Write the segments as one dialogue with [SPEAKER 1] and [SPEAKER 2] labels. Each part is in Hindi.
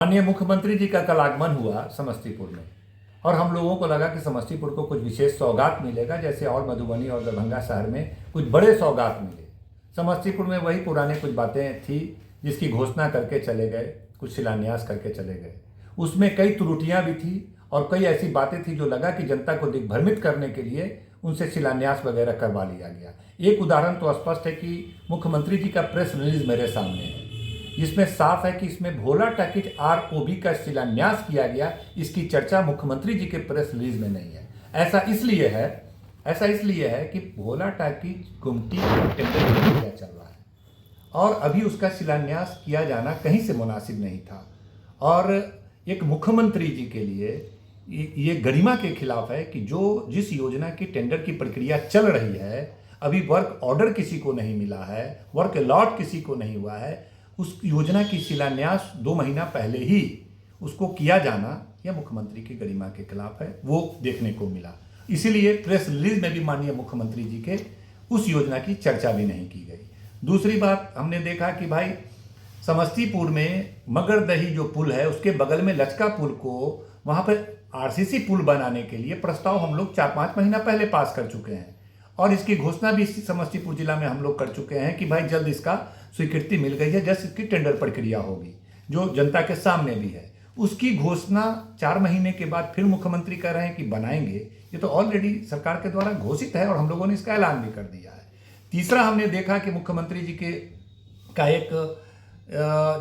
[SPEAKER 1] माननीय मुख्यमंत्री जी का कल आगमन हुआ समस्तीपुर में और हम लोगों को लगा कि समस्तीपुर को कुछ विशेष सौगात मिलेगा, जैसे और मधुबनी और दरभंगा शहर में कुछ बड़े सौगात मिले। समस्तीपुर में वही पुराने कुछ बातें थी जिसकी घोषणा करके चले गए, कुछ शिलान्यास करके चले गए। उसमें कई त्रुटियां भी थी और कई ऐसी बातें थी जो लगा कि जनता को दिग्भ्रमित करने के लिए उनसे शिलान्यास वगैरह करवा लिया गया। एक उदाहरण तो स्पष्ट है कि मुख्यमंत्री जी का प्रेस रिलीज मेरे सामने है, जिसमें साफ है कि इसमें भोला टाकीज ROB का शिलान्यास किया गया। इसकी चर्चा मुख्यमंत्री जी के प्रेस रिलीज में नहीं है। ऐसा इसलिए है कि भोला टाकीज गुमटी का टेंडर प्रक्रिया चल रहा है और अभी उसका शिलान्यास किया जाना कहीं से मुनासिब नहीं था। और एक मुख्यमंत्री जी के लिए ये गरिमा के खिलाफ है कि जिस योजना की टेंडर की प्रक्रिया चल रही है, अभी वर्क ऑर्डर किसी को नहीं मिला है, वर्क अलॉट किसी को नहीं हुआ है, उस योजना की शिलान्यास 2 महीना पहले ही उसको किया जाना यह मुख्यमंत्री की गरिमा के खिलाफ है, वो देखने को मिला। इसीलिए प्रेस रिलीज में भी माननीय मुख्यमंत्री जी के उस योजना की चर्चा भी नहीं की गई। दूसरी बात, हमने देखा कि भाई समस्तीपुर में मगरदही जो पुल है उसके बगल में लचका पुल को वहाँ पर RCC पुल बनाने के लिए प्रस्ताव हम लोग 4-5 महीना पहले पास कर चुके हैं और इसकी घोषणा भी समस्तीपुर जिला में हम लोग कर चुके हैं कि भाई जल्द इसका स्वीकृति मिल गई है, जैसे इसकी टेंडर प्रक्रिया होगी जो जनता के सामने भी है। उसकी घोषणा 4 महीने के बाद फिर मुख्यमंत्री कह रहे हैं कि बनाएंगे। ये तो ऑलरेडी सरकार के द्वारा घोषित है और हम लोगों ने इसका ऐलान भी कर दिया है। तीसरा, हमने देखा कि मुख्यमंत्री जी का एक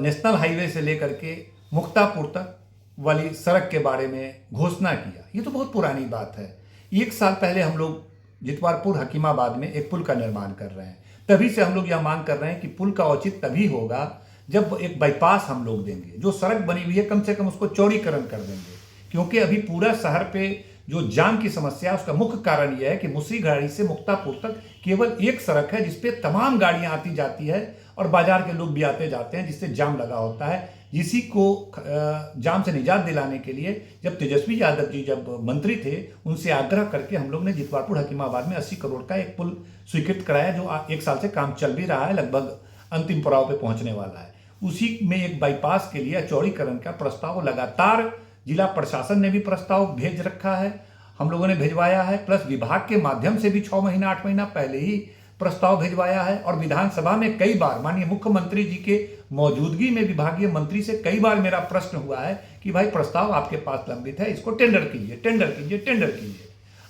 [SPEAKER 1] नेशनल हाईवे से लेकर के मुक्तापुर तक वाली सड़क के बारे में घोषणा किया। ये तो बहुत पुरानी बात है। 1 साल पहले हम लोग जितवारपुर हकीमाबाद में एक पुल का निर्माण कर रहे हैं। तभी से हम लोग यह मांग कर रहे हैं कि पुल का औचित्य तभी होगा जब एक बाईपास हम लोग देंगे। जो सड़क बनी हुई है कम से कम उसको चौड़ीकरण कर देंगे, क्योंकि अभी पूरा शहर पे जो जाम की समस्या है उसका मुख्य कारण यह है कि मुसरीघरारी से मुक्तापुर तक केवल एक सड़क है जिसपे तमाम गाड़ियां आती जाती है और बाजार के लोग भी आते जाते हैं, जिससे जाम लगा होता है। इसी को जाम से निजात दिलाने के लिए जब तेजस्वी यादव जी जब मंत्री थे, उनसे आग्रह करके हम लोग ने जितवारपुर हकीमाबाद में 80 करोड़ का एक पुल स्वीकृत कराया, जो 1 साल से काम चल भी रहा है, लगभग अंतिम पड़ाव पे पहुंचने वाला है। उसी में एक बाईपास के लिए चौड़ीकरण का प्रस्ताव लगातार जिला प्रशासन ने भी प्रस्ताव भेज रखा है, हम लोगों ने भिजवाया है, प्लस विभाग के माध्यम से भी 6 महीना 8 महीना पहले ही प्रस्ताव भिजवाया है। और विधानसभा में कई बार माननीय मुख्यमंत्री जी के मौजूदगी में विभागीय मंत्री से कई बार मेरा प्रश्न हुआ है कि भाई प्रस्ताव आपके पास लंबित है, इसको टेंडर कीजिए, टेंडर कीजिए, टेंडर कीजिए।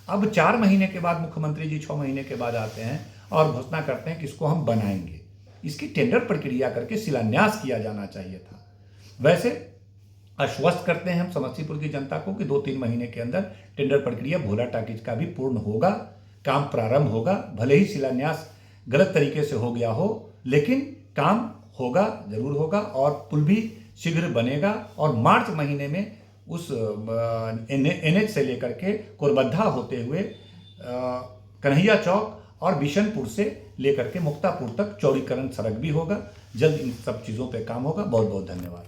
[SPEAKER 1] अब 4 महीने के बाद मुख्यमंत्री जी 6 महीने के बाद आते हैं और घोषणा करते हैं कि इसको हम बनाएंगे। इसकी टेंडर प्रक्रिया करके शिलान्यास किया जाना चाहिए था। वैसे आश्वस्त करते हैं हम समस्तीपुर की जनता को कि 2-3 महीने के अंदर टेंडर प्रक्रिया भोला टाकीज का भी पूर्ण होगा, काम प्रारंभ होगा। भले ही शिलान्यास गलत तरीके से हो गया हो, लेकिन काम होगा, जरूर होगा और पुल भी शीघ्र बनेगा। और मार्च महीने में उस NH से लेकर के कोरबद्धा होते हुए कन्हैया चौक और बिशनपुर से लेकर के मुक्तापुर तक चौड़ीकरण सड़क भी होगा। जल्द इन सब चीज़ों पे काम होगा। बहुत बहुत धन्यवाद।